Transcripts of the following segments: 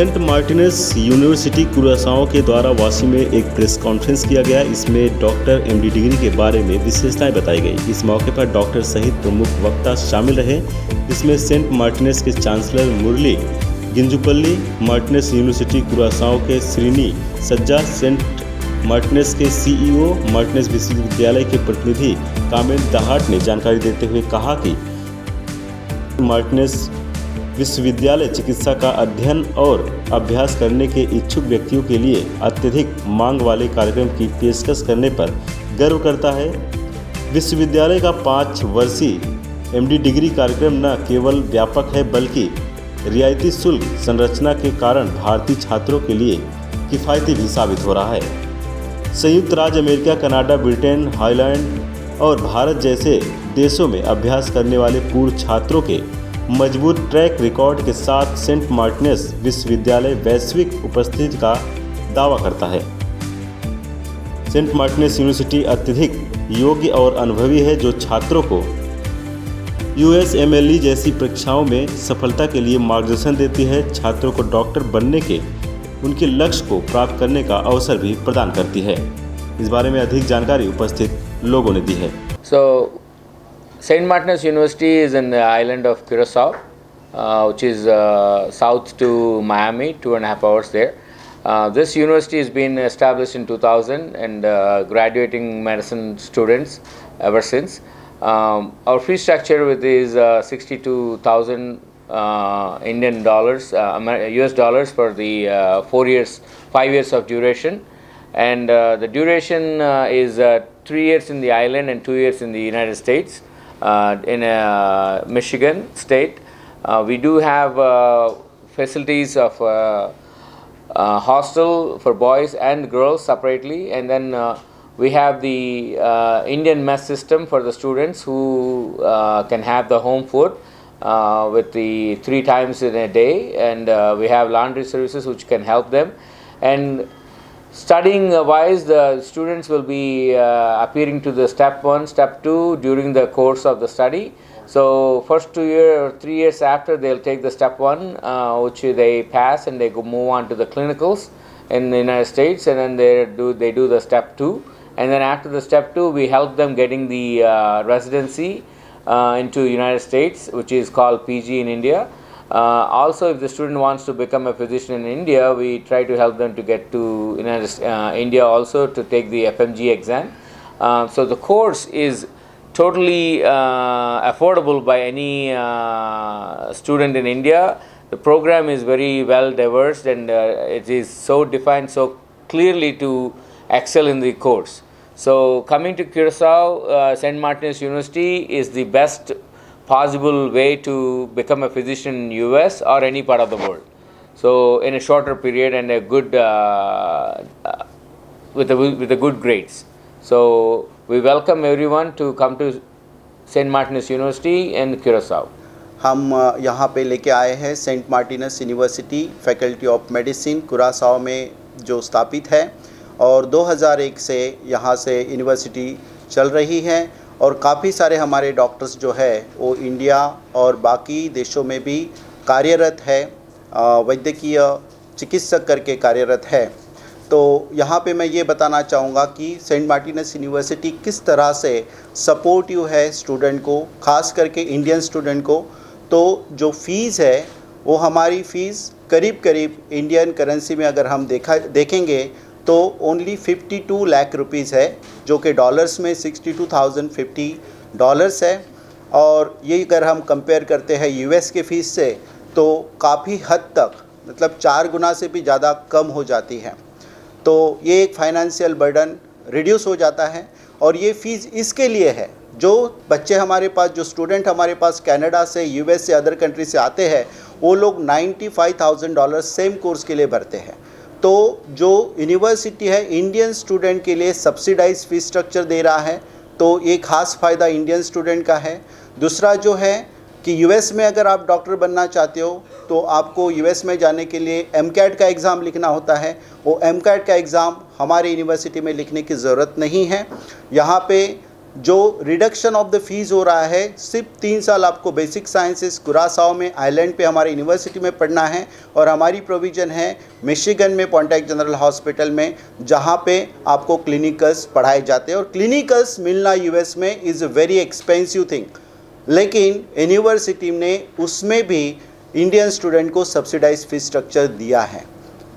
Saint Martinus university कुरासाओ के द्वारा वाशी में एक प्रेस कॉन्फ्रेंस किया गया। इसमें डॉक्टर एमडी डिग्री के बारे में विशेषताएं बताई गई। इस मौके पर डॉक्टर सहित प्रमुख वक्ता शामिल रहे, जिसमें सेंट मार्टिनस के चांसलर मुरली गिंजुपल्ली, मार्टिनस यूनिवर्सिटी कुरासाओ के श्रीनी सज्जा, सेंट मार्टिनस के सीईओ, मार्टिनस विश्वविद्यालय के प्रतिनिधि कामेल दहाट ने जानकारी देते हुए कहा कि मार्टिनस विश्वविद्यालय चिकित्सा का अध्ययन और अभ्यास करने के इच्छुक व्यक्तियों के लिए अत्यधिक मांग वाले कार्यक्रम की पेशकश करने पर गर्व करता है। विश्वविद्यालय का 5 वर्षीय एमडी डिग्री कार्यक्रम न केवल व्यापक है बल्कि रियायती शुल्क संरचना के कारण भारतीय छात्रों के लिए किफ़ायती भी साबित हो रहा है। संयुक्त राज्य अमेरिका, कनाडा, ब्रिटेन, हाईलैंड और भारत जैसे देशों में अभ्यास करने वाले पूर्व छात्रों के मजबूत ट्रैक रिकॉर्ड के साथ सेंट मार्टिनस विश्वविद्यालय वैश्विक उपस्थिति का दावा करता है। सेंट मार्टिनस यूनिवर्सिटी अत्यधिक योग्य और अनुभवी है, जो छात्रों को यूएसएमएलई जैसी परीक्षाओं में सफलता के लिए मार्गदर्शन देती है। छात्रों को डॉक्टर बनने के उनके लक्ष्य को प्राप्त करने का अवसर भी प्रदान करती है। इस बारे में अधिक जानकारी उपस्थित लोगों ने दी है। St. Martin's University is in the island of Curacao, which is south to Miami, 2.5 hours there. This university has been established in 2000 and graduating medicine students ever since. Our fee structure with is 62,000 Indian dollars, US dollars for the 5 years of duration. And the duration is 3 years in the island and 2 years in the United States. In Michigan state, we do have facilities of hostel for boys and girls separately, and then we have the Indian mess system for the students who can have the home food with the 3 times in a day, and we have laundry services which can help them. And studying wise, the students will be appearing to the step 1, step 2 during the course of the study. So first 2 years or 3 years after, they'll take the step 1, which they pass, and they move on to the clinicals in the United States, and then they do the step 2, and then after the step 2, we help them getting the residency into United States, which is called PG in India. Also, if the student wants to become a physician in India, we try to help them to get to India also to take the FMG exam. So the course is totally affordable by any student in India. The program is very well diverse, and it is so defined so clearly to excel in the course. So coming to Curacao, St. Martin's University is the best possible way to become a physician in US or any part of the world. So in a shorter period and a good with the good grades. So we welcome everyone to come to St. Martin's University in Curacao. हम यहाँ पे लेके आए हैं Saint Martinus University Faculty of Medicine Curacao में जो स्थापित है, और 2001 से यहाँ से यूनिवर्सिटी चल रही है, और काफ़ी सारे हमारे डॉक्टर्स जो है वो इंडिया और बाकी देशों में भी कार्यरत है, वैद्यकीय चिकित्सक करके कार्यरत है। तो यहाँ पे मैं ये बताना चाहूँगा कि सेंट मार्टिनस यूनिवर्सिटी किस तरह से सपोर्टिव है स्टूडेंट को, ख़ास करके इंडियन स्टूडेंट को। तो जो फ़ीस है वो हमारी फ़ीस करीब इंडियन करेंसी में अगर हम देखेंगे तो ओनली 52 लाख रुपीज़ है, जो कि डॉलर्स में $62,050 है। और ये अगर हम कंपेयर करते हैं यूएस के फ़ीस से तो काफ़ी हद तक, मतलब 4 गुना से भी ज़्यादा कम हो जाती है। तो ये एक फाइनेंशियल बर्डन रिड्यूस हो जाता है। और ये फ़ीस इसके लिए है, जो बच्चे हमारे पास, जो स्टूडेंट हमारे पास कनाडा से, यूएस से, अदर कंट्री से आते हैं, वो लोग $95,000 सेम कोर्स के लिए भरते हैं। तो जो यूनिवर्सिटी है इंडियन स्टूडेंट के लिए सब्सिडाइज फीस स्ट्रक्चर दे रहा है, तो ये खास फ़ायदा इंडियन स्टूडेंट का है। दूसरा जो है कि यूएस में अगर आप डॉक्टर बनना चाहते हो तो आपको यूएस में जाने के लिए MCAT का एग्ज़ाम लिखना होता है। वो MCAT का एग्ज़ाम हमारे यूनिवर्सिटी में लिखने की ज़रूरत नहीं है। यहाँ पे जो रिडक्शन ऑफ द फीस हो रहा है, सिर्फ 3 साल आपको बेसिक साइंसेस कुरासाओ में आइलैंड पे हमारे यूनिवर्सिटी में पढ़ना है और हमारी प्रोविज़न है मिशिगन में पॉन्टियाक जनरल हॉस्पिटल में, जहाँ पे आपको क्लिनिकल्स पढ़ाए जाते हैं। और क्लिनिकल्स मिलना यूएस में is a very expensive thing, लेकिन यूनिवर्सिटी ने उसमें भी इंडियन स्टूडेंट को सब्सिडाइज फीस स्ट्रक्चर दिया है,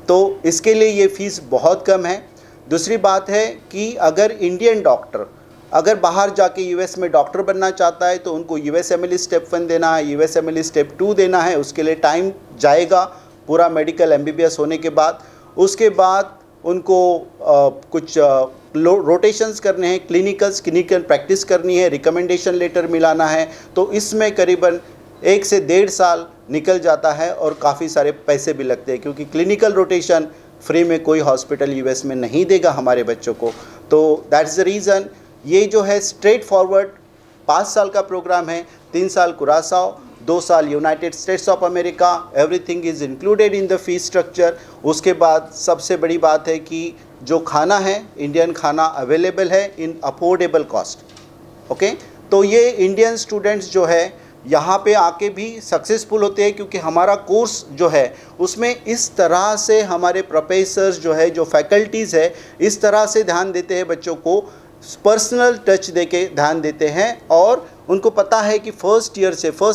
तो इसके लिए ये फ़ीस बहुत कम है। दूसरी बात है कि अगर इंडियन डॉक्टर अगर बाहर जाके यूएस में डॉक्टर बनना चाहता है तो उनको यूएसएमएल स्टेप 1 देना है, यूएसएमएल स्टेप 2 देना है, उसके लिए टाइम जाएगा पूरा मेडिकल एमबीबीएस होने के बाद। उसके बाद उनको कुछ रोटेशंस करने हैं, क्लिनिकल प्रैक्टिस करनी है, रिकमेंडेशन लेटर मिलाना है, तो इसमें करीबन 1 से 1.5 साल निकल जाता है और काफ़ी सारे पैसे भी लगते हैं, क्योंकि क्लिनिकल रोटेशन फ्री में कोई हॉस्पिटल यूएस में नहीं देगा हमारे बच्चों को। तो दैट्स द रीज़न ये जो है स्ट्रेट फॉरवर्ड 5 साल का प्रोग्राम है, 3 साल कुरासाओ, 2 साल United states of America, everything is included in the fees structure. उसके बाद सबसे बड़ी बात है कि जो खाना है इंडियन खाना अवेलेबल है इन अफोर्डेबल कॉस्ट। ओके, तो ये इंडियन स्टूडेंट्स जो है यहाँ पे आके भी सक्सेसफुल होते हैं, क्योंकि हमारा कोर्स जो है उसमें इस तरह से हमारे प्रोफेसर्स जो है, जो फैकल्टीज़ है, इस तरह से ध्यान देते हैं बच्चों को, पर्सनल टच देके ध्यान देते हैं और उनको पता है कि फर्स्ट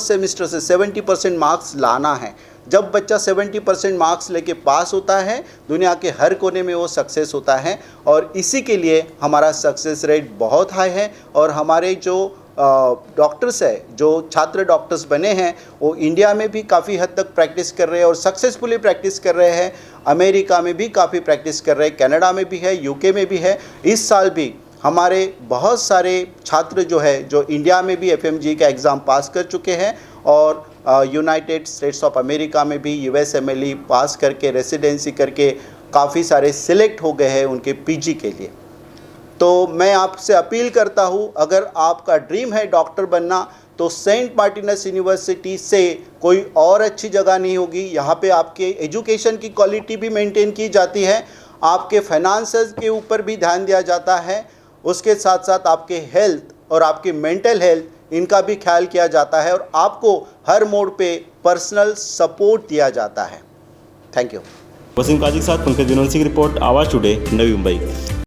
सेमेस्टर से 70% मार्क्स लाना है। जब बच्चा 70% मार्क्स लेके पास होता है, दुनिया के हर कोने में वो सक्सेस होता है, और इसी के लिए हमारा सक्सेस रेट बहुत हाई है। और हमारे जो डॉक्टर्स है, जो छात्र डॉक्टर्स बने हैं, वो इंडिया में भी काफ़ी हद तक प्रैक्टिस कर रहे हैं और सक्सेसफुली प्रैक्टिस कर रहे हैं, अमेरिका में भी काफ़ी प्रैक्टिस कर रहे हैं, कनाडा में भी है, यूके में भी है। इस साल भी हमारे बहुत सारे छात्र जो है, जो इंडिया में भी एफएमजी का एग्ज़ाम पास कर चुके हैं और यूनाइटेड स्टेट्स ऑफ अमेरिका में भी यूएसएमएलई पास करके रेसिडेंसी करके काफ़ी सारे सिलेक्ट हो गए हैं उनके पीजी के लिए। तो मैं आपसे अपील करता हूँ, अगर आपका ड्रीम है डॉक्टर बनना, तो सेंट मार्टिनस यूनिवर्सिटी से कोई और अच्छी जगह नहीं होगी। यहाँ पे आपके एजुकेशन की क्वालिटी भी मेंटेन की जाती है, आपके फाइनेंसेस के ऊपर भी ध्यान दिया जाता है, उसके साथ साथ आपके हेल्थ और आपकी मेंटल हेल्थ इनका भी ख्याल किया जाता है और आपको हर मोड पे पर्सनल सपोर्ट दिया जाता है। Thank you. वसीम काजी के साथ पंकज विनोद सिंह की रिपोर्ट, आवाज़ टुडे, नवी मुंबई।